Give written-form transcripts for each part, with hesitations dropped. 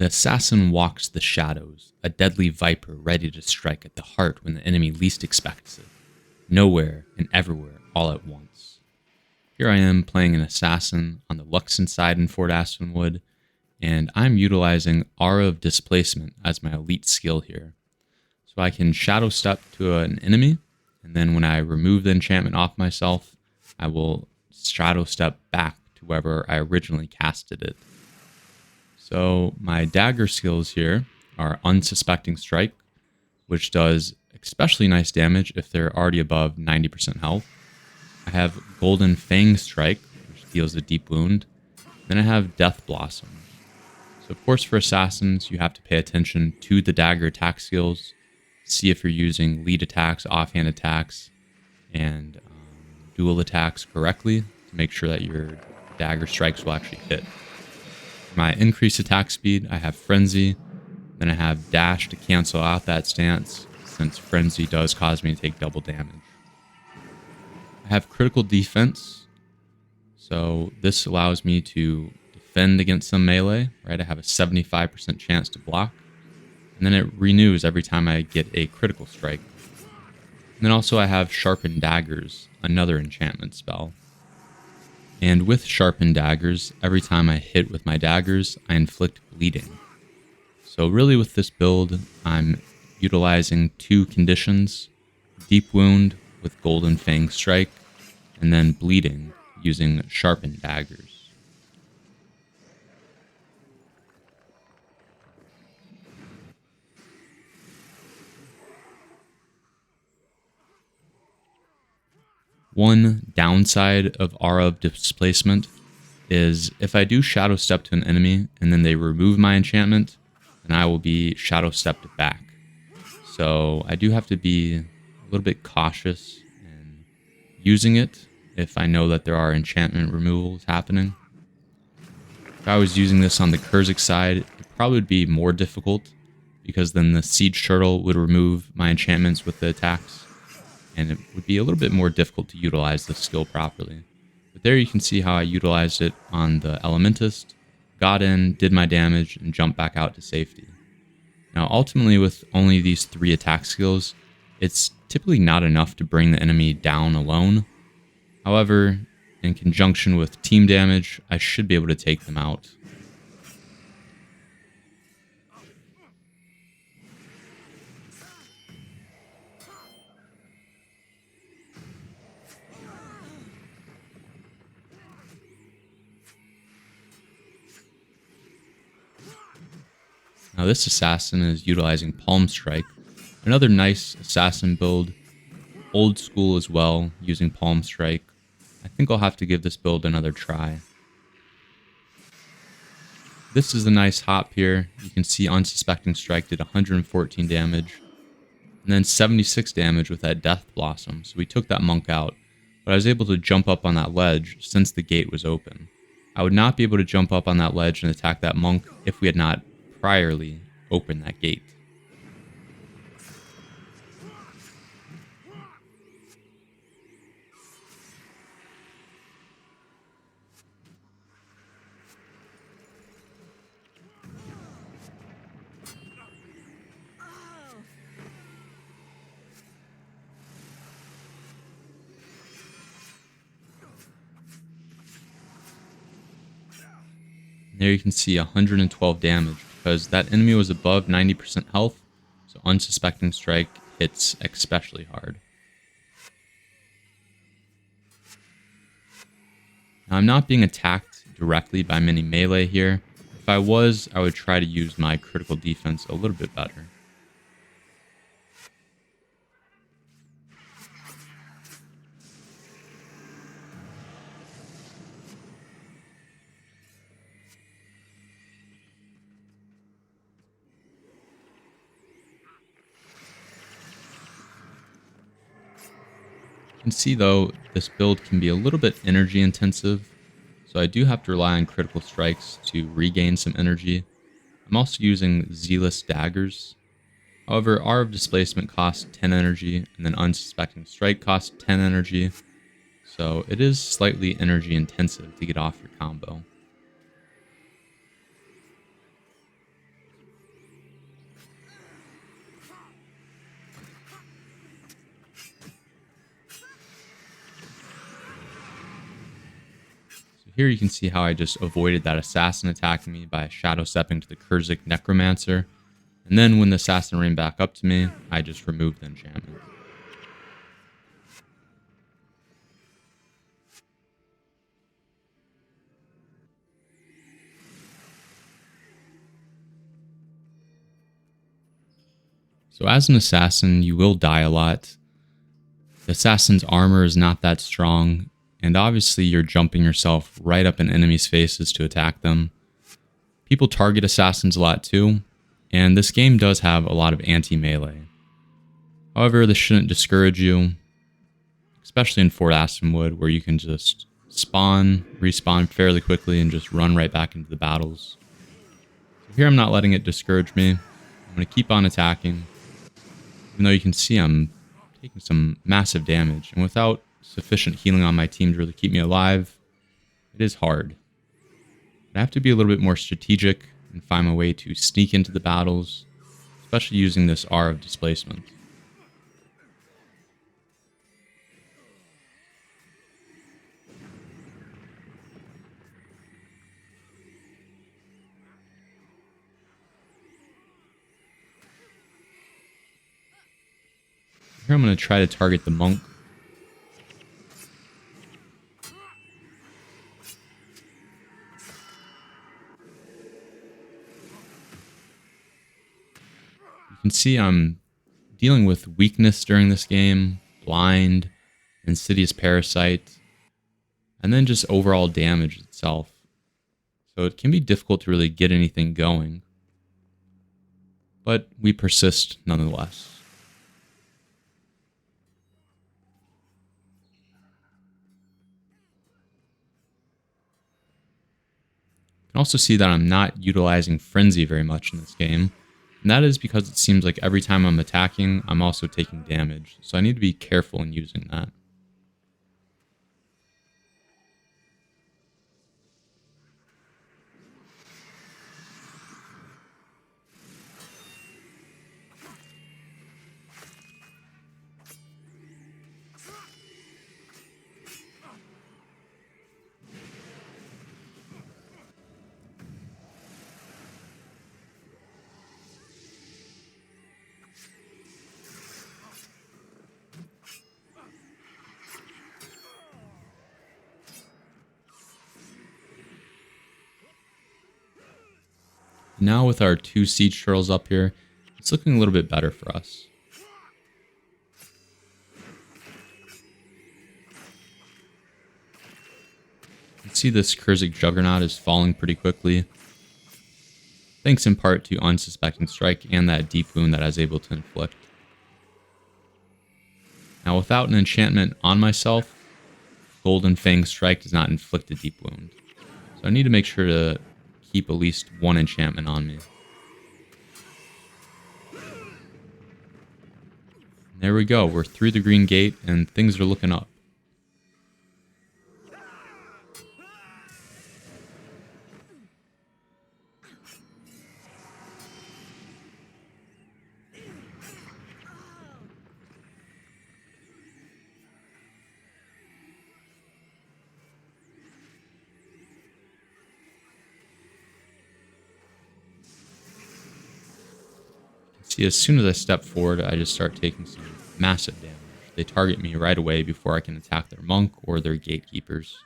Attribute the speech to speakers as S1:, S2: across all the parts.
S1: The assassin walks the shadows, a deadly viper ready to strike at the heart when the enemy least expects it. Nowhere and everywhere all at once. Here I am playing an assassin on the Luxon side in Fort Aspenwood, and I'm utilizing Aura of Displacement as my elite skill here. So I can shadow step to an enemy, and then when I remove the enchantment off myself, I will shadow step back to wherever I originally casted it. So my dagger skills here are Unsuspecting Strike, which does especially nice damage if they're already above 90% health. I have Golden Fang Strike, which deals a deep wound. Then I have Death Blossom. So of course for assassins, you have to pay attention to the dagger attack skills, see if you're using lead attacks, offhand attacks, and dual attacks correctly to make sure that your dagger strikes will actually hit. For my increased attack speed, I have Frenzy, then I have Dash to cancel out that stance, since Frenzy does cause me to take double damage. I have Critical Defense, so this allows me to defend against some melee, right? I have a 75% chance to block, and then it renews every time I get a critical strike. And then also I have Sharpened Daggers, another enchantment spell. And with Sharpened Daggers, every time I hit with my daggers, I inflict bleeding. So really with this build, I'm utilizing two conditions: Deep Wound with Golden Fang Strike, and then bleeding using Sharpened Daggers. One downside of Aura of Displacement is if I do Shadow Step to an enemy and then they remove my enchantment, then I will be Shadow Stepped back. So I do have to be a little bit cautious in using it if I know that there are enchantment removals happening. If I was using this on the Kurzick side, it probably would be more difficult because then the Siege Turtle would remove my enchantments with the attacks, and it would be a little bit more difficult to utilize this skill properly. But there you can see how I utilized it on the Elementist, got in, did my damage, and jumped back out to safety. Now ultimately with only these 3 attack skills, it's typically not enough to bring the enemy down alone. However, in conjunction with team damage, I should be able to take them out. Now this assassin is utilizing Palm Strike, another nice assassin build, old school as well, using Palm Strike. I think I'll have to give this build another try. This is a nice hop here. You can see Unsuspecting Strike did 114 damage, and then 76 damage with that Death Blossom, so we took that monk out, but I was able to jump up on that ledge since the gate was open. I would not be able to jump up on that ledge and attack that monk if we had not priorly opened that gate. There you can see 112 damage because that enemy was above 90% health, so Unsuspecting Strike hits especially hard. Now I'm not being attacked directly by many melee here. If I was, I would try to use my critical defense a little bit better. You can see though, this build can be a little bit energy intensive, so I do have to rely on critical strikes to regain some energy. I'm also using Zealous Daggers. However, Aura of Displacement costs 10 energy, and then Unsuspecting Strike costs 10 energy, so it is slightly energy intensive to get off your combo. Here you can see how I just avoided that assassin attacking me by shadow stepping to the Kurzick necromancer. And then when the assassin ran back up to me, I just removed the enchantment. So as an assassin, you will die a lot. The assassin's armor is not that strong, and obviously you're jumping yourself right up in enemies' faces to attack them. People target assassins a lot too, and this game does have a lot of anti-melee. However, this shouldn't discourage you, especially in Fort Aspenwood, where you can just spawn, respawn fairly quickly, and just run right back into the battles. So here I'm not letting it discourage me. I'm going to keep on attacking, even though you can see I'm taking some massive damage, and without sufficient healing on my team to really keep me alive, it is hard. I have to be a little bit more strategic and find my way to sneak into the battles, especially using this R of displacement. Here I'm going to try to target the monk. You can see I'm dealing with weakness during this game, blind, insidious parasite, and then just overall damage itself. So it can be difficult to really get anything going, but we persist nonetheless. You can also see that I'm not utilizing Frenzy very much in this game, and that is because it seems like every time I'm attacking, I'm also taking damage, so I need to be careful in using that. Now with our 2 siege turtles up here, it's looking a little bit better for us. You can see this Kurzick juggernaut is falling pretty quickly, thanks in part to unsuspecting strike and that deep wound that I was able to inflict. Now without an enchantment on myself, Golden Fang Strike does not inflict a deep wound. So I need to make sure to keep at least 1 enchantment on me. There we go, we're through the green gate and things are looking up. See, as soon as I step forward, I just start taking some massive damage. They target me right away before I can attack their monk or their gatekeepers.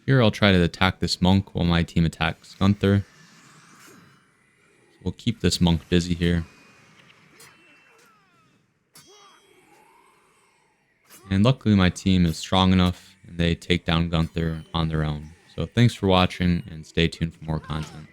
S1: Here I'll try to attack this monk while my team attacks Gunther. We'll keep this monk busy here. And luckily my team is strong enough and they take down Gunther on their own. So thanks for watching and stay tuned for more content.